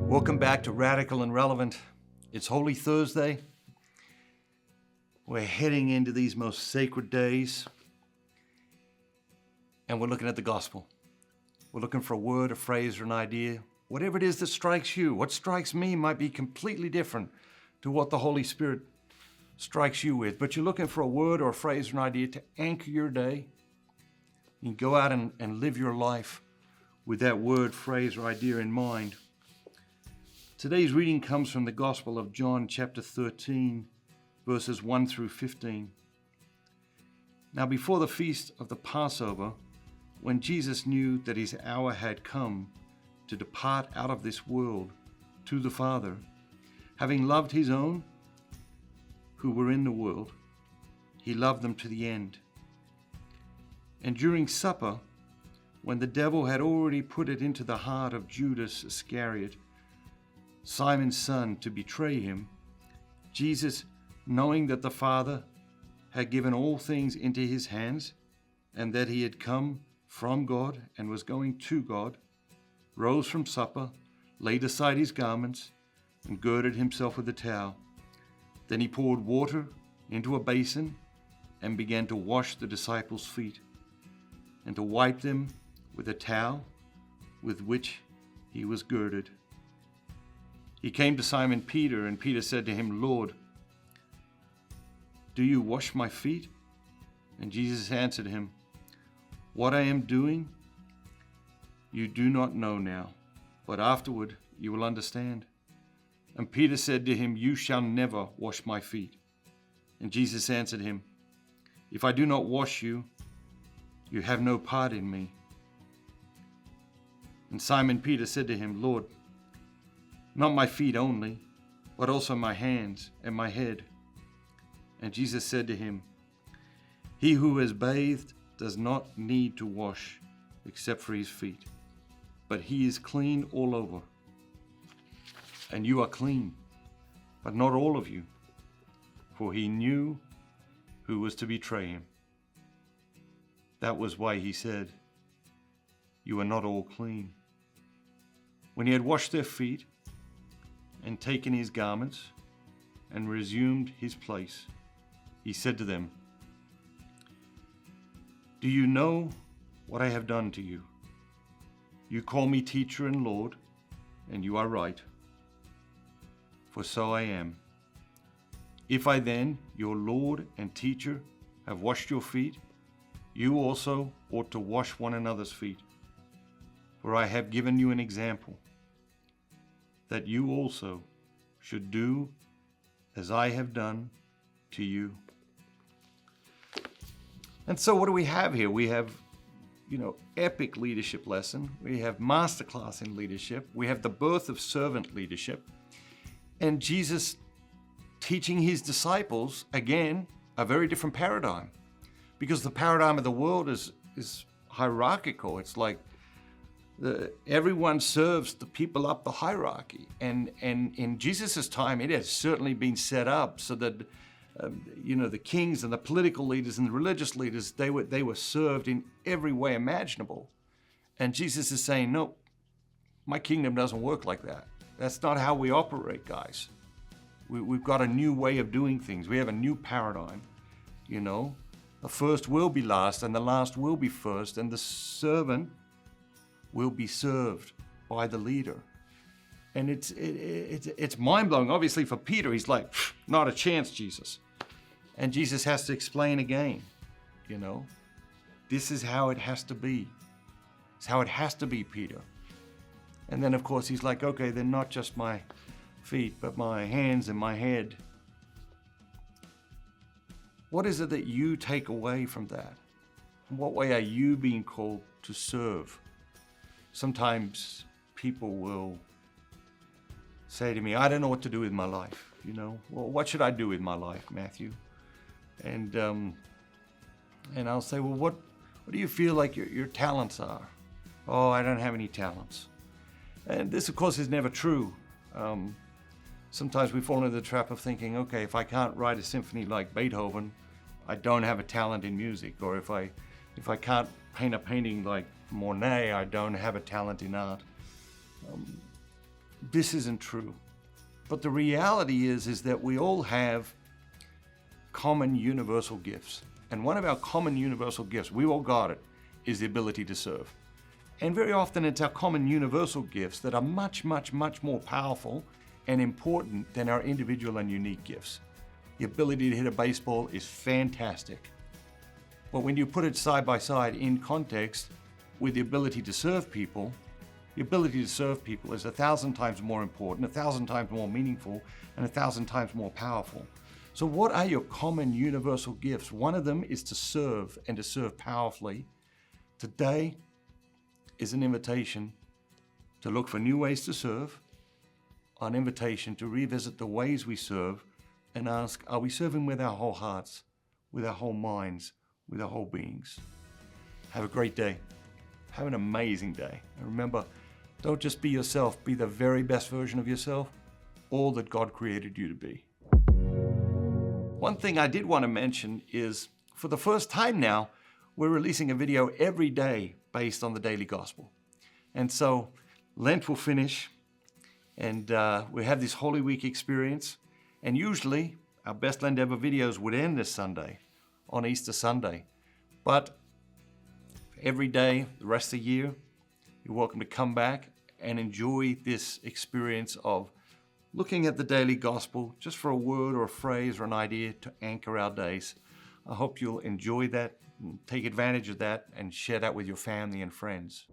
Welcome back to Radical and Relevant. It's Holy Thursday. We're heading into these most sacred days, and we're looking at the gospel. We're looking for a word, a phrase, or an idea. Whatever it is that strikes you, what strikes me might be completely different to what the Holy Spirit strikes you with. But you're looking for a word or a phrase or an idea to anchor your day. You can go out and live your life with that word, phrase, or idea in mind. Today's reading comes from the Gospel of John, chapter 13, verses 1 through 15. Now, before the feast of the Passover, when Jesus knew that his hour had come to depart out of this world to the Father, having loved his own who were in the world, he loved them to the end. And during supper, when the devil had already put it into the heart of Judas Iscariot, Simon's son, to betray him, Jesus, knowing that the Father had given all things into his hands, and that he had come from God and was going to God, rose from supper, laid aside his garments, and girded himself with a towel. Then he poured water into a basin and began to wash the disciples' feet, and to wipe them with a towel with which he was girded. He came to Simon Peter, and Peter said to him, "Lord, do you wash my feet?" And Jesus answered him, "What I am doing you do not know now, but afterward you will understand." And Peter said to him, "You shall never wash my feet." And Jesus answered him, "If I do not wash you, you have no part in me." And Simon Peter said to him, "Lord, not my feet only, but also my hands and my head." And Jesus said to him, "He who has bathed does not need to wash except for his feet, but he is clean all over. And you are clean, but not all of you." For he knew who was to betray him. That was why he said, "You are not all clean." When he had washed their feet and taken his garments and resumed his place, he said to them, "Do you know what I have done to you? You call me teacher and Lord, and you are right, for so I am. If I then, your Lord and teacher, have washed your feet, you also ought to wash one another's feet. For I have given you an example, that you also should do as I have done to you." And so what do we have here? We have, epic leadership lesson. We have masterclass in leadership. We have the birth of servant leadership. And Jesus teaching his disciples, again, a very different paradigm. Because the paradigm of the world is hierarchical. It's like everyone serves the people up the hierarchy. And in Jesus' time, it has certainly been set up so that the kings and the political leaders and the religious leaders, they were served in every way imaginable. And Jesus is saying, no, my kingdom doesn't work like that. That's not how we operate, guys. We've got a new way of doing things. We have a new paradigm. The first will be last, and the last will be first, and the servant will be served by the leader. And it's mind-blowing. Obviously for Peter, he's like, not a chance, Jesus. And Jesus has to explain again, this is how it has to be. It's how it has to be, Peter. And then, of course, he's like, okay, then not just my feet, but my hands and my head. What is it that you take away from that? In what way are you being called to serve? Sometimes people will say to me, "I don't know what to do with my life." Well, what should I do with my life, Matthew? And I'll say, well, what do you feel like your talents are? "Oh, I don't have any talents." And this, of course, is never true. Sometimes we fall into the trap of thinking, okay, if I can't write a symphony like Beethoven, I don't have a talent in music. Or if I can't paint a painting like Monet, I don't have a talent in art. this isn't true. But the reality is that we all have common universal gifts. And one of our common universal gifts, we all got it, is the ability to serve. And very often it's our common universal gifts that are much, much, much more powerful and important than our individual and unique gifts. The ability to hit a baseball is fantastic. But when you put it side by side in context with the ability to serve people, the ability to serve people is 1,000 times more important, 1,000 times more meaningful, and 1,000 times more powerful. So what are your common universal gifts? One of them is to serve, and to serve powerfully. Today is an invitation to look for new ways to serve, an invitation to revisit the ways we serve and ask, are we serving with our whole hearts, with our whole minds, with our whole beings? Have a great day. Have an amazing day. And remember, don't just be yourself, be the very best version of yourself, all that God created you to be. One thing I did want to mention is, for the first time now, we're releasing a video every day based on the Daily Gospel. And so Lent will finish, and we have this Holy Week experience. And usually our Best Lent Ever videos would end this Sunday, on Easter Sunday. But every day, the rest of the year, you're welcome to come back and enjoy this experience of looking at the Daily Gospel just for a word or a phrase or an idea to anchor our days. I hope you'll enjoy that, take advantage of that, and share that with your family and friends.